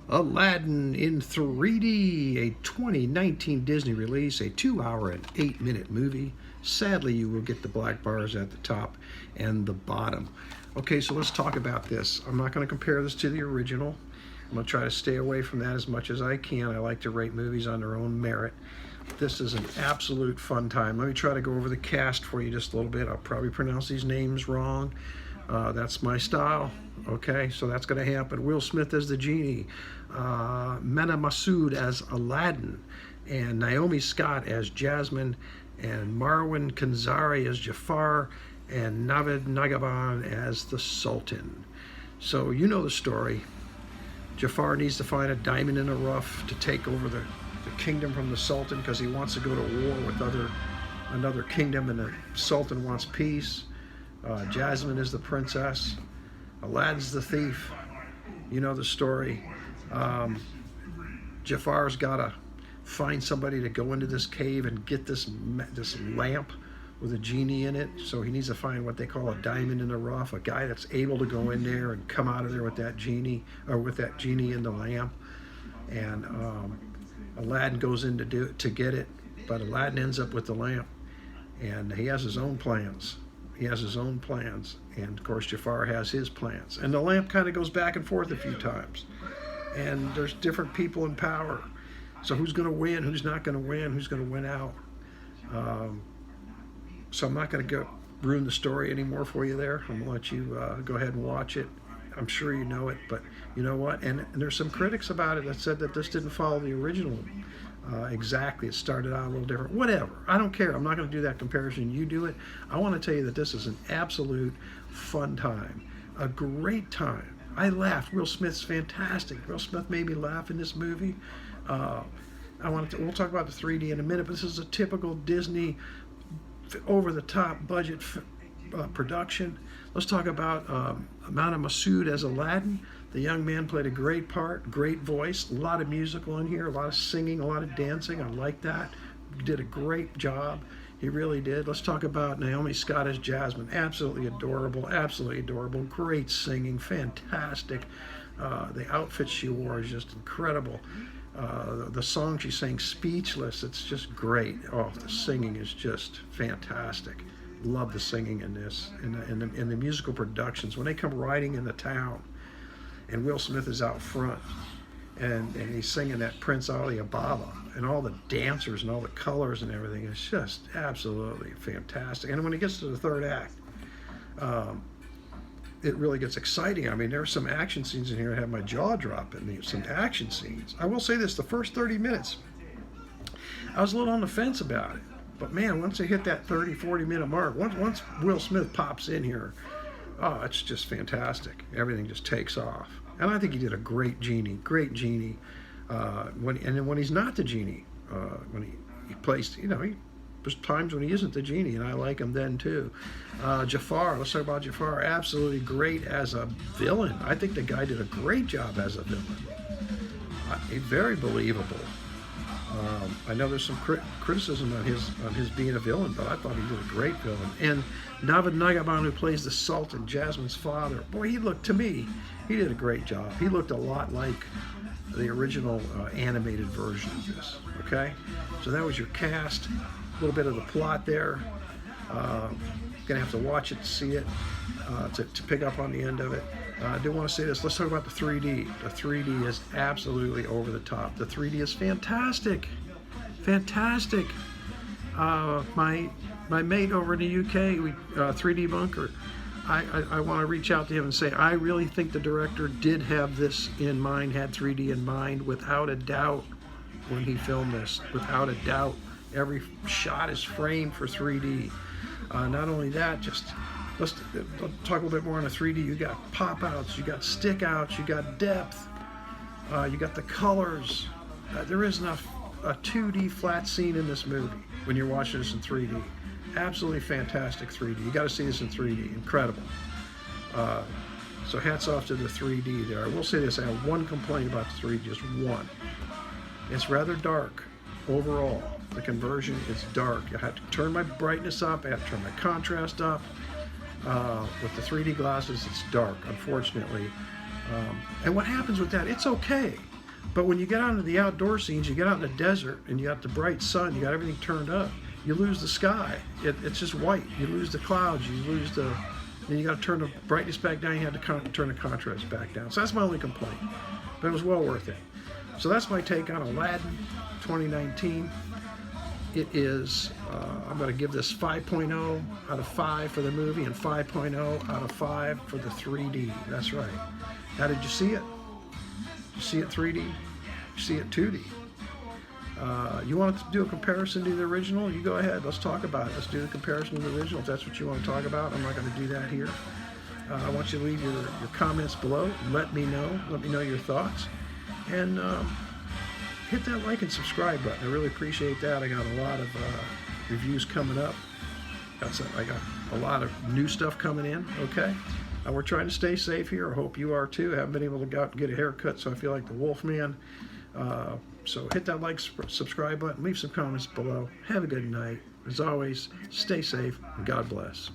Aladdin in 3D, a 2019 Disney release, a 2 hour and 8-minute movie. Sadly, you will get the black bars at the top and the bottom. Okay, so let's talk about this. I'm not going to compare this to the original. I'm going to try to stay away from that as much as I can. I like to rate movies on their own merit. This is an absolute fun time. Let me try to go over the cast for you just a little bit. I'll probably pronounce these names wrong. That's my style. Okay, so that's going to happen. Will Smith as the genie, Mena Massoud as Aladdin, and Naomi Scott as Jasmine, and Marwan Kenzari as Jafar, and Navid Nagaban as the Sultan. So you know the story. Jafar needs to find a diamond in the rough to take over the kingdom from the Sultan because he wants to go to war with another kingdom, and the Sultan wants peace. Jasmine is the princess. Aladdin's the thief. You know the story. Jafar's got to find somebody to go into this cave and get this lamp with a genie in it. So he needs to find what they call a diamond in the rough, a guy that's able to go in there and come out of there with that genie, or with that genie in the lamp. And Aladdin goes in to get it, but Aladdin ends up with the lamp, and he has his own plans. And of course Jafar has his plans, and the lamp kind of goes back and forth a few times, and there's different people in power. So who's going to win, who's not going to win, who's going to win out? So I'm not going to ruin the story anymore for you there. I'm going to let you go ahead and watch it. I'm sure you know it, but you know what? And there's some critics about it that said that this didn't follow the original exactly. It started out a little different. Whatever. I don't care. I'm not going to do that comparison. You do it. I want to tell you that this is an absolute fun time. A great time. I laughed. Will Smith's fantastic. Will Smith made me laugh in this movie. We'll talk about the 3D in a minute, but this is a typical Disney over-the-top budget production. Let's talk about Mena Massoud as Aladdin. The young man played a great part, great voice, a lot of musical in here, a lot of singing, a lot of dancing. I like that. He did a great job. He really did. Let's talk about Naomi Scott as Jasmine. Absolutely adorable, great singing, fantastic. The outfit she wore is just incredible. The song she sang, Speechless, it's just great. Oh, the singing is just fantastic. Love the singing in this, and the musical productions. When they come riding into town, and Will Smith is out front, and he's singing that Prince Ali Ababa, and all the dancers and all the colors and everything, it's just absolutely fantastic. And when it gets to the third act, it really gets exciting. I mean, there are some action scenes in here that have my jaw dropping. Some action scenes. I will say this, the first 30 minutes, I was a little on the fence about it. But man, once they hit that 30, 40-minute mark, once Will Smith pops in here, oh, it's just fantastic. Everything just takes off. And I think he did a great genie. When he's not the genie, when he plays, there's times when he isn't the genie, and I like him then too. Jafar, let's talk about Jafar. Absolutely great as a villain. I think the guy did a great job as a villain. Very believable. I know there's some criticism on his being a villain, but I thought he did a great villain. And Navid Nagaban, who plays the Sultan, Jasmine's father, boy, he did a great job. He looked a lot like the original animated version of this. Okay, so that was your cast. A little bit of the plot there. Gonna have to watch it to see it, to pick up on the end of it. I do want to say this. Let's talk about the 3D. The 3D is absolutely over the top. The 3D is fantastic. My mate over in the UK, 3D Bunker, I want to reach out to him and say, I really think the director did have this in mind, had 3D in mind, without a doubt, when he filmed this. Without a doubt. Every shot is framed for 3D. Not only that, let's talk a little bit more on the 3D. You got pop-outs, you got stick-outs, you got depth, you got the colors. There isn't a 2D flat scene in this movie when you're watching this in 3D. Absolutely fantastic 3D. You got to see this in 3D. Incredible. So hats off to the 3D there. I will say this. I have one complaint about the 3D, just one. It's rather dark overall. The conversion is dark. I have to turn my brightness up. I have to turn my contrast up. With the 3D glasses, it's dark, unfortunately. And what happens with that? It's okay. But when you get out into the outdoor scenes, you get out in the desert and you got the bright sun, you got everything turned up, you lose the sky. It's just white. You lose the clouds. You lose the. Then you got to turn the brightness back down. You had to turn the contrast back down. So that's my only complaint. But it was well worth it. So that's my take on Aladdin 2019. It is. I'm going to give this 5.0 out of 5 for the movie and 5.0 out of 5 for the 3D. That's right. How did you see it? You see it 3D? You see it 2D? You want to do a comparison to the original? You go ahead. Let's talk about it. Let's do the comparison to the original if that's what you want to talk about. I'm not going to do that here. I want you to leave your comments below. Let me know. Let me know your thoughts. And hit that like and subscribe button. I really appreciate that. I got a lot of reviews coming up. I got a lot of new stuff coming in. Okay. We're trying to stay safe here. I hope you are too. I haven't been able to go out and get a haircut, so I feel like the wolf man. So hit that like, subscribe button, leave some comments below. Have a good night. As always, stay safe and God bless.